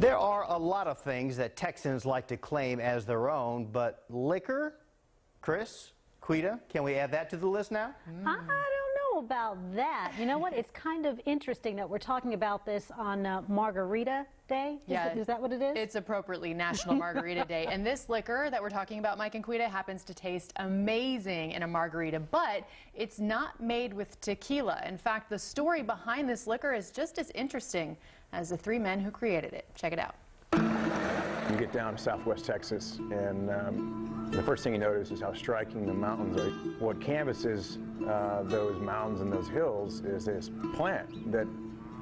There are a lot of things that Texans like to claim as their own, but liquor? Kris, Quita, can we add that to the list now? I don't know about that. You know what? It's kind of interesting that we're talking about this on Margarita Day. Is that what it is? It's appropriately National Margarita Day. And this liquor that we're talking about, Mike and Quita, happens to taste amazing in a margarita, but it's not made with tequila. In fact, the story behind this liquor is just as interesting as the three men who created it. Check it out. You get down to southwest Texas, and the first thing you notice is how striking the mountains are. What canvases those mountains and those hills is this plant that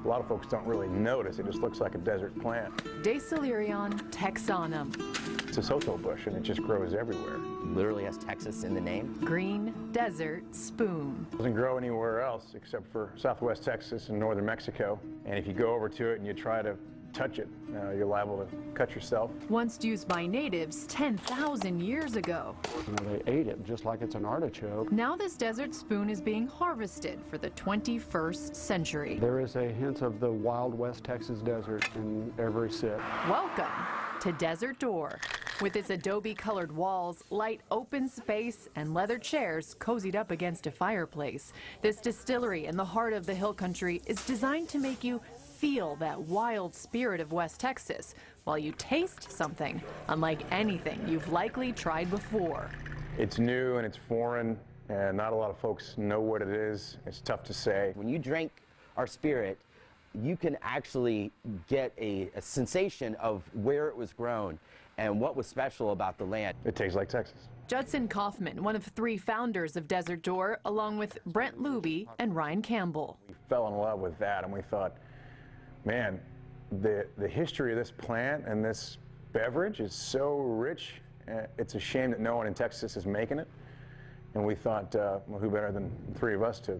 a lot of folks don't really notice. It just looks like a desert plant. Desilerion texanum. It's a sotol bush, and it just grows everywhere. Literally has Texas in the name. Green desert spoon. It doesn't grow anywhere else except for southwest Texas and northern Mexico. And if you go over to it and you try to touch it, you're liable to cut yourself. Once used by natives 10,000 years ago. They ate it just like it's an artichoke. Now this desert spoon is being harvested for the 21st century. There is a hint of the wild West Texas desert in every sip. Welcome to Desert Door. With its adobe-colored walls, light open space, and leather chairs cozied up against a fireplace, this distillery in the heart of the hill country is designed to make you feel that wild spirit of West Texas while you taste something unlike anything you've likely tried before. It's new and it's foreign, and not a lot of folks know what it is. It's tough to say. When you drink our spirit, you can actually get a sensation of where it was grown and what was special about the land. It tastes like Texas. Judson Kaufman, one of three founders of Desert Door, along with Brent Luby and Ryan Campbell. We fell in love with that, and we thought, man, the history of this plant and this beverage is so rich. It's a shame that no one in Texas is making it. And we thought, well, who better than the three of us to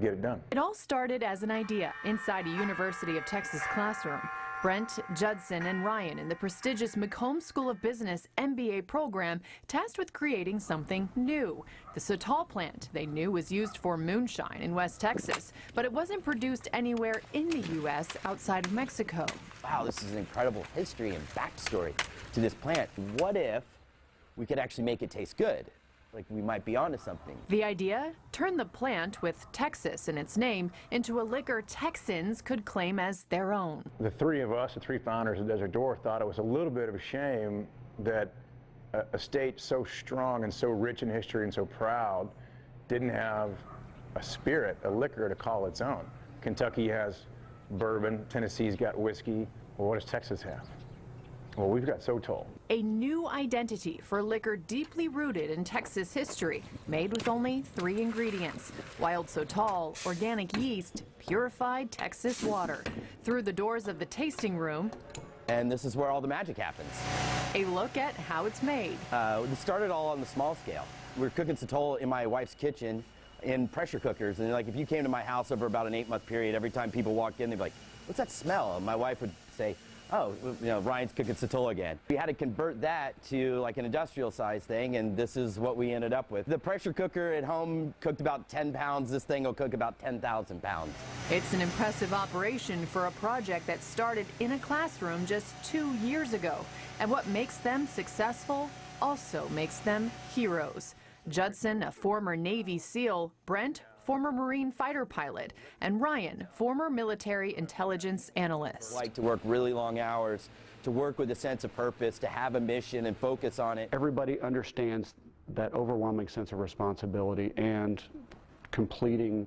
get it done? It all started as an idea inside a University of Texas classroom. Brent, Judson, and Ryan in the prestigious McCombs School of Business MBA program tasked with creating something new. The sotol plant they knew was used for moonshine in West Texas, but it wasn't produced anywhere in the U.S. outside of Mexico. Wow, this is an incredible history and backstory to this plant. What if we could actually make it taste good? Like we might be onto something. The idea? Turn the plant, with Texas in its name, into a liquor Texans could claim as their own. The three of us, the three founders of Desert Door, thought it was a little bit of a shame that a state so strong and so rich in history and so proud didn't have a spirit, a liquor to call its own. Kentucky has bourbon, Tennessee's got whiskey. Well, what does Texas have? Well, we've got sotol. A new identity for liquor deeply rooted in Texas history, made with only 3 ingredients: wild sotol, organic yeast, purified Texas water. Through the doors of the tasting room, And this is where all the magic happens. a look at how it's made. We started all on the small scale. We're cooking sotol in my wife's kitchen in pressure cookers. And like if you came to my house over about an 8-month period, every time people walked in, they'd be like, what's that smell? And my wife would say, oh, you know, Ryan's cooking sotol again. We had to convert that to like an industrial size thing, and this is what we ended up with. The pressure cooker at home cooked about 10 pounds. This thing will cook about 10,000 pounds. It's an impressive operation for a project that started in a classroom just 2 years ago. And what makes them successful also makes them heroes. Judson, a former Navy SEAL, Brent, former Marine fighter pilot, and Ryan, former military intelligence analyst. I like to work really long hours, to work with a sense of purpose, to have a mission and focus on it. Everybody understands that overwhelming sense of responsibility and completing,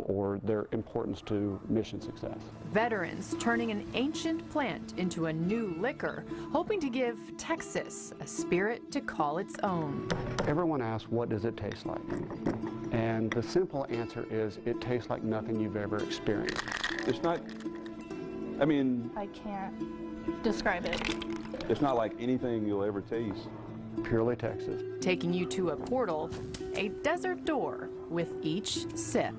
or their importance to mission success. Veterans turning an ancient plant into a new liquor, hoping to give Texas a spirit to call its own. Everyone asks, what does it taste like? And the simple answer is, it tastes like nothing you've ever experienced. It's not, I can't describe it. it's not like anything you'll ever taste. Purely Texas. Taking you to a portal, a desert door with each sip.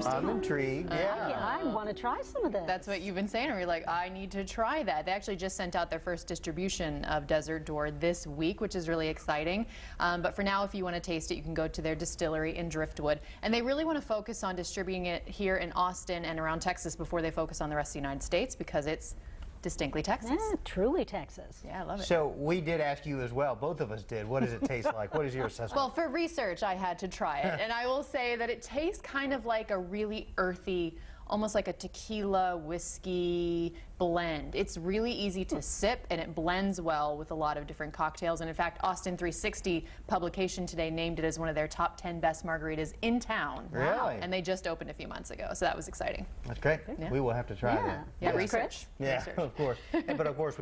I'm intrigued. Yeah. want to try some of this. That's what you've been saying. We're like, I need to try that. They actually just sent out their first distribution of Desert Door this week, which is really exciting. But for now, if you want to taste it, you can go to their distillery in Driftwood. And they really want to focus on distributing it here in Austin and around Texas before they focus on the rest of the United States, because it's distinctly Texas. Yeah, truly Texas. Yeah, I love it. So we did ask you as well. Both of us did. What does it taste like? What is your assessment? Well, for research, I had to try it. And I will say that it tastes kind of like a really earthy, almost like a tequila whiskey blend. It's really easy to sip, and it blends well with a lot of different cocktails. And in fact, Austin 360 publication today named it as one of their top 10 best margaritas in town. Really? And they just opened a few months ago, so that was exciting. That's great. Yeah. We will have to try that. Yeah, Thanks, research. Kris. Yeah, Research. of course. But of course,